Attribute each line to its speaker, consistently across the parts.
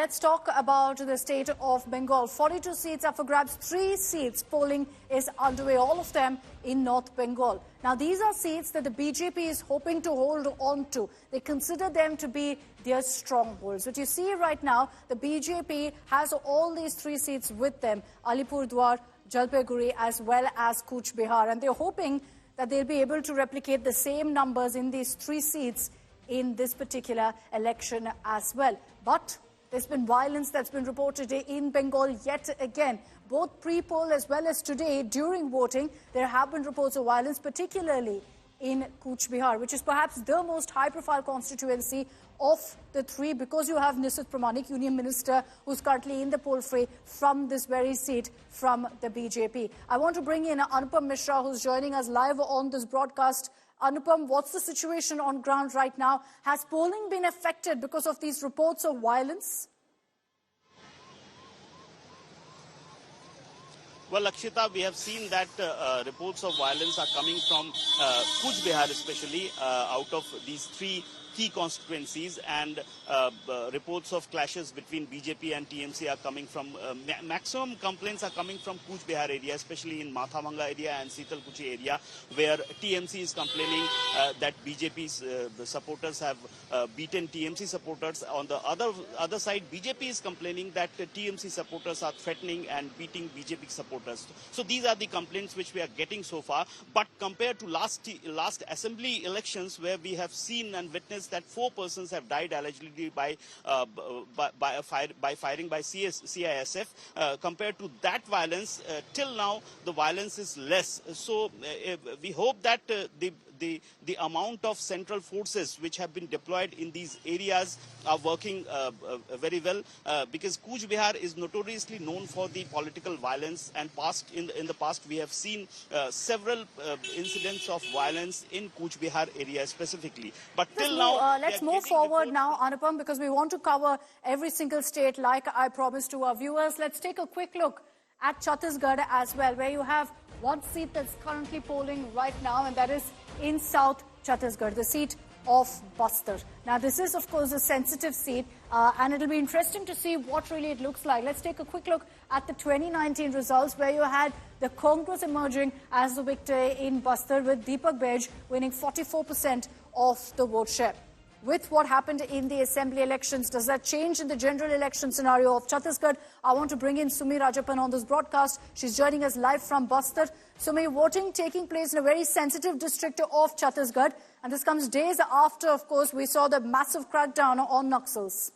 Speaker 1: let's talk about the state of Bengal. 42 seats are for grabs. 3 seats polling is underway, all of them in North Bengal. Now, these are seats that the BJP is hoping to hold on to. They consider them to be their strongholds. What you see right now, the BJP has all these 3 seats with them, Alipurduar, Jalpaiguri, as well as Cooch Behar. And they're hoping that they'll be able to replicate the same numbers in these 3 seats in this particular election as well. But there's been violence that's been reported in Bengal yet again. Both pre-poll as well as today during voting, there have been reports of violence, particularly in Cooch Behar, which is perhaps the most high-profile constituency of the 3, because you have Nisut Pramanik, Union Minister, who's currently in the poll fray from this very seat from the BJP. I want to bring in Anupam Mishra, who's joining us live on this broadcast. Anupam, what's the situation on ground right now? Has polling been affected because of these reports of violence?
Speaker 2: Well, Lakshita, we have seen that reports of violence are coming from Cooch Behar, especially out of these 3 key constituencies, and reports of clashes between BJP and TMC are coming from, maximum complaints are coming from Cooch Behar area, especially in Mathamanga area and Sitalkuchi area, where TMC is complaining that BJP's supporters have beaten TMC supporters. On the other side, BJP is complaining that TMC supporters are threatening and beating BJP supporters. So these are the complaints which we are getting so far. But compared to last assembly elections, where we have seen and witnessed that 4 persons have died allegedly by firing by CISF, compared to that violence, till now the violence is less. So we hope that the amount of central forces which have been deployed in these areas are working very well, because Cooch Behar is notoriously known for the political violence, and in the past we have seen several incidents of violence in Cooch Behar area specifically. But till now,
Speaker 1: let's move forward now, Anupam, because we want to cover every single state like I promised to our viewers. Let's take a quick look at Chhattisgarh as well, where you have 1 seat that's currently polling right now, and that is in South Chhattisgarh, the seat of Bastar. Now, this is, of course, a sensitive seat, and it'll be interesting to see what really it looks like. Let's take a quick look at the 2019 results, where you had the Congress emerging as the victor in Bastar, with Deepak Baij winning 44% of the vote share. With what happened in the assembly elections, does that change in the general election scenario of Chhattisgarh? I want to bring in Sumi Rajapan on this broadcast. She's joining us live from Bastar. Sumi, voting taking place in a very sensitive district of Chhattisgarh, and this comes days after, of course, we saw the massive crackdown on Naxals.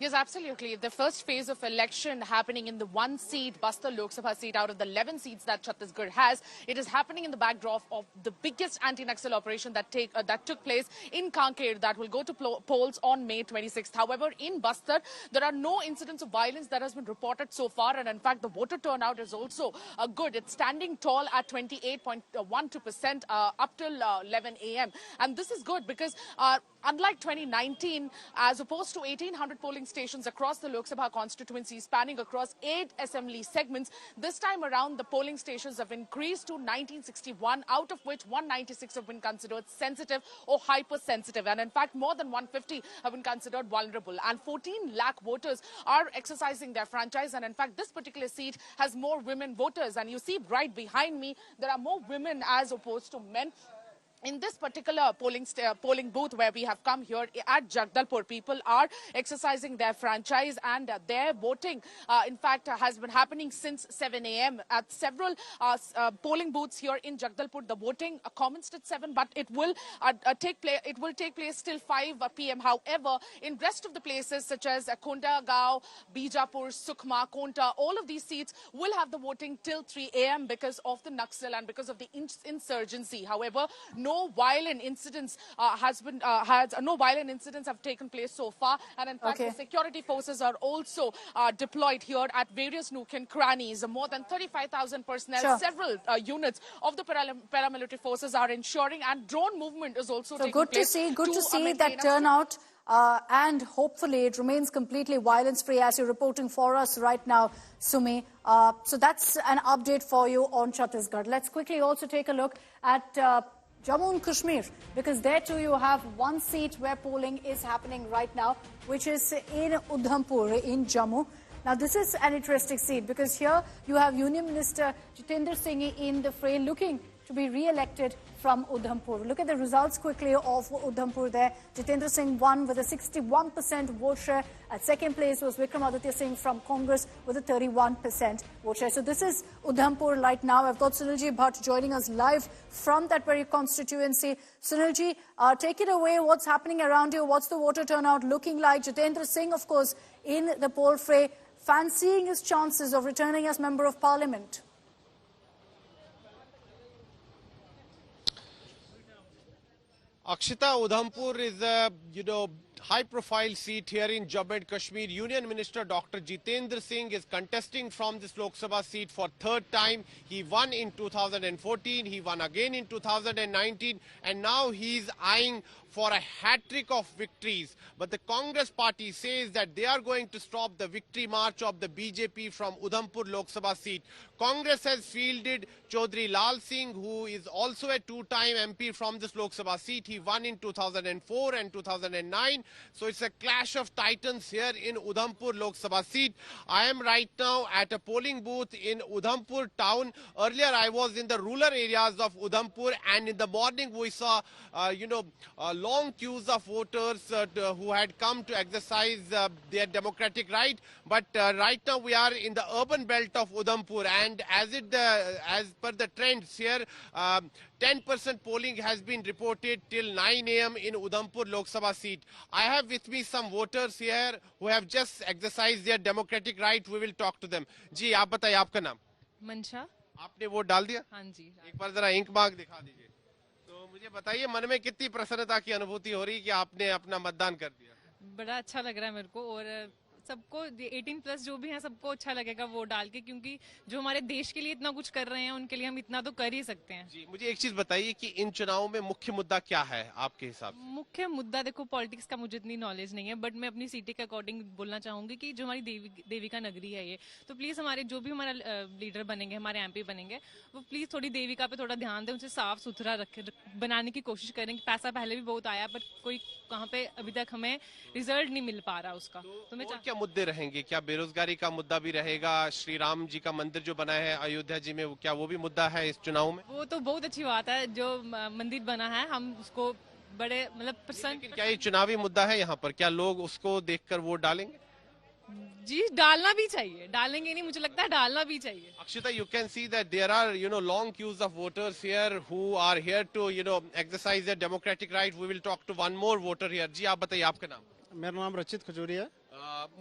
Speaker 3: Yes, absolutely. The first phase of election happening in the 1 seat, Bastar Lok Sabha seat out of the 11 seats that Chhattisgarh has. It is happening in the backdrop of the biggest anti-Naxal operation that took place in Kanker, that will go to polls on May 26th. However, in Bastar, there are no incidents of violence that has been reported so far. And in fact, the voter turnout is also good. It's standing tall at 28.12% up till 11 a.m. And this is good because unlike 2019, as opposed to 1,800 polling stations across the Lok Sabha constituency spanning across 8 assembly segments, this time around the polling stations have increased to 1961, out of which 196 have been considered sensitive or hypersensitive. And in fact, more than 150 have been considered vulnerable. And 14 lakh voters are exercising their franchise. And in fact, this particular seat has more women voters. And you see right behind me, there are more women as opposed to men. In this particular polling booth where we have come here at Jagdalpur, people are exercising their franchise, and their voting, in fact, has been happening since 7 a.m. At several polling booths here in Jagdalpur, the voting commenced at 7, but it will take place till 5 p.m. However, in rest of the places such as Kondagaon, Bijapur, Sukhma, Konta, all of these seats will have the voting till 3 a.m. because of the Naxal and because of the insurgency. However, no violent incidents have taken place so far, and in fact the security forces are also deployed here at various nook and crannies. More than 35,000 personnel, several units of the paramilitary forces are ensuring, and drone movement is also taking place.
Speaker 1: Good to see that turnout. And hopefully it remains completely violence-free, as you're reporting for us right now, Sumi. So that's an update for you on Chhattisgarh. Let's quickly also take a look at Jammu and Kashmir, because there too you have one seat where polling is happening right now, which is in Udhampur in Jammu. Now this is an interesting seat because here you have Union Minister Jitendra Singh in the fray looking to be re-elected from Udhampur. Look at the results quickly of Udhampur there. Jitendra Singh won with a 61% vote share. At second place was Vikramaditya Singh from Congress with a 31% vote share. So this is Udhampur right now. I've got Sunilji Bhatt joining us live from that very constituency. Sunilji, take it away. What's happening around you? What's the voter turnout looking like? Jitendra Singh, of course, in the poll fray, fancying his chances of returning as Member of Parliament.
Speaker 4: Akshita, Udhampur is a, high-profile seat here in Jammu and Kashmir. Union Minister Dr. Jitendra Singh is contesting from this Lok Sabha seat for third time. He won in 2014, he won again in 2019, and now he's eyeing for a hat-trick of victories. But the Congress party says that they are going to stop the victory march of the BJP from Udhampur Lok Sabha seat. Congress has fielded Chaudhry Lal Singh, who is also a two-time MP from this Lok Sabha seat. He won in 2004 and 2009. So it's a clash of titans here in Udhampur Lok Sabha seat. I am right now at a polling booth in Udhampur town. Earlier I was in the rural areas of Udhampur, and in the morning we saw, long queues of voters who had come to exercise their democratic right. But right now we are in the urban belt of Udhampur, and as per the trends here, 10% polling has been reported till 9 a.m. in Udhampur Lok Sabha seat. I have with me some voters here who have just exercised their democratic right. We will talk to them. जी, आप बताइए आपका नाम?
Speaker 5: मंशा.
Speaker 4: आपने vote डाल दिया?
Speaker 5: हाँ जी.
Speaker 4: एक बार जरा इंक मार्क दिखा दीजिए. तो मुझे बताइए मन में कितनी प्रसन्नता की अनुभूति हो रही है कि आपने अपना मतदान कर दिया?
Speaker 5: बड़ा अच्छा लग रहा है मेरे को, और सबको 18+ जो भी हैं सबको अच्छा लगेगा वोट डाल के, क्योंकि जो हमारे देश के लिए इतना कुछ कर रहे हैं उनके लिए हम इतना तो कर ही सकते हैं.
Speaker 4: जी, मुझे एक चीज बताइए कि इन चुनावों में मुख्य मुद्दा क्या है आपके हिसाब से?
Speaker 5: मुख्य मुद्दा, देखो पॉलिटिक्स का मुझे इतनी नॉलेज नहीं है, बट मैं अपनी सिटी के अकॉर्डिंग बोलना चाहूंगी कि जो हमारी देवी का नगरी है ये, तो प्लीज हमारे जो भी हमारा लीडर बनेंगे, हमारे एमपी बनेंगे, वो प्लीज थोड़ी देविका पे थोड़ा ध्यान दें, उनसे साफ सुथरा बनाने की कोशिश करें. पैसा पहले भी बहुत आया, बट कोई कहाँ पे अभी तक हमें रिजल्ट नहीं मिल पा रहा उसका. तो मैं
Speaker 4: क्या मुद्दे रहेंगे? क्या बेरोजगारी का मुद्दा भी रहेगा? श्री राम जी का मंदिर जो बना है अयोध्या जी में, क्या वो भी मुद्दा है इस चुनाव में?
Speaker 5: वो तो बहुत अच्छी बात है, जो मंदिर बना है हम उसको बड़े
Speaker 4: लेकिन क्या ये चुनावी मुद्दा है यहाँ पर? क्या लोग उसको देखकर वोट डालेंगे?
Speaker 5: जी, डालना भी चाहिए. डालेंगे नहीं, मुझे लगता है डालना भी चाहिए.
Speaker 4: Akshita, you can see that there are, long queues of voters here who are here to, exercise their democratic right. We will talk to one more voter here. जी, आप बताइए आपका नाम?
Speaker 6: मेरा नाम रचित खजूरी है.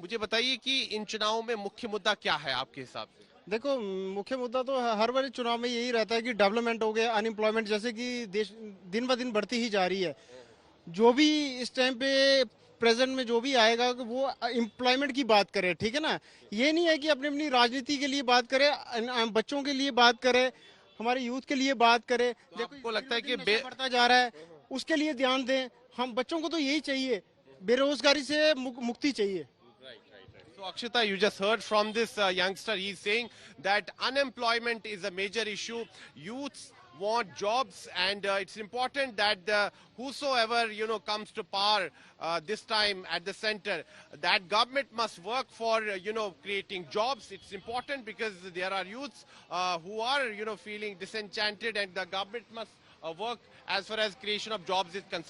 Speaker 4: मुझे बताइए कि इन चुनावों में मुख्य मुद्दा क्या है आपके हिसाब से?
Speaker 6: देखो, मुख्य मुद्दा तो हर बार चुनाव में यही रहता है कि डेवलपमेंट हो गया, अनएम्प्लॉयमेंट जैसे कि देश दिन ब दिन बढ़ती ही जा रही है. जो भी इस टाइम पे प्रेजेंट में जो भी आएगा वो एम्प्लॉयमेंट की बात करे, ठीक है ना. ये नहीं है कि अपनी अपनी राजनीति के लिए बात करे, बच्चों के लिए बात करे, हमारे यूथ के लिए बात करे.
Speaker 4: तो आपको लगता है कि
Speaker 6: बढ़ता जा रहा है, उसके लिए ध्यान दें. हम बच्चों को तो यही चाहिए, बेरोजगारी से मुक्ति चाहिए.
Speaker 4: So Akshita, you just heard from this youngster. He's saying that unemployment is a major issue. Youths want jobs, and it's important that whosoever comes to power this time at the center, that government must work for creating jobs. It's important because there are youths who are feeling disenchanted, and the government must work as far as creation of jobs is concerned.